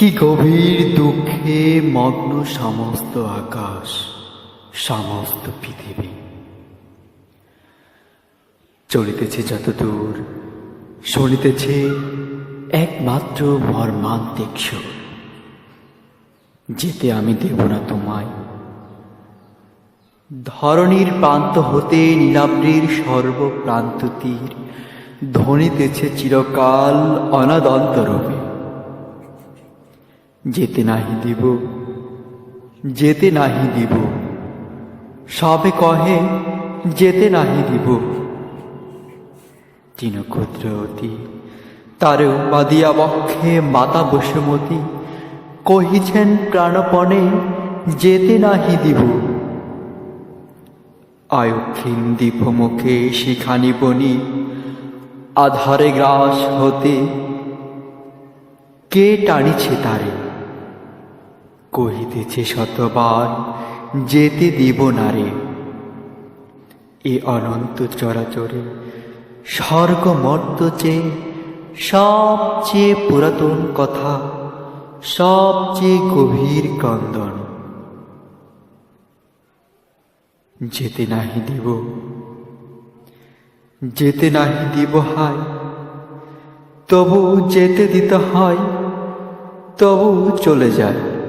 কি গভীর দুঃখে মগ্ন সমস্ত আকাশ, সমস্ত পৃথিবী। চলিতেছে যত দূর, শুনিতেছে একমাত্র মর্মান্তিক সুর। যেতে আমি দেব না তোমায়। ধরণীর প্রান্ত হতে নীলাব্রির সর্বপ্রান্ত তীর ধ্বনিতেছে চিরকাল অনাদন্ত রূপে। যেতে নাহি দিব, যেতে নাহি দিব, সবে কহে যেতে নাহি দিব। তিন ক্ষুদ্র অতি তারে উপাদিয়া বক্ষে মাতা বসুমতী কহিছেন প্রাণপণে যেতে নাহি দিব। আয়ক্ষীন দীপ মুখে শিখানি বনি আধারে গ্রাস হতে কে টানিছে তারে, কহিতেছে শতবার যেতে দিব না রে। এ অনন্ত চরাচরে স্বর্গ মর্ত চেয়ে সবচেয়ে পুরাতন কথা, সবচেয়ে গভীর ক্রন্দন। যেতে নাহি দিব, যেতে নাহি দিব হায়, তবু যেতে দিতে হয়, তবু চলে যায়।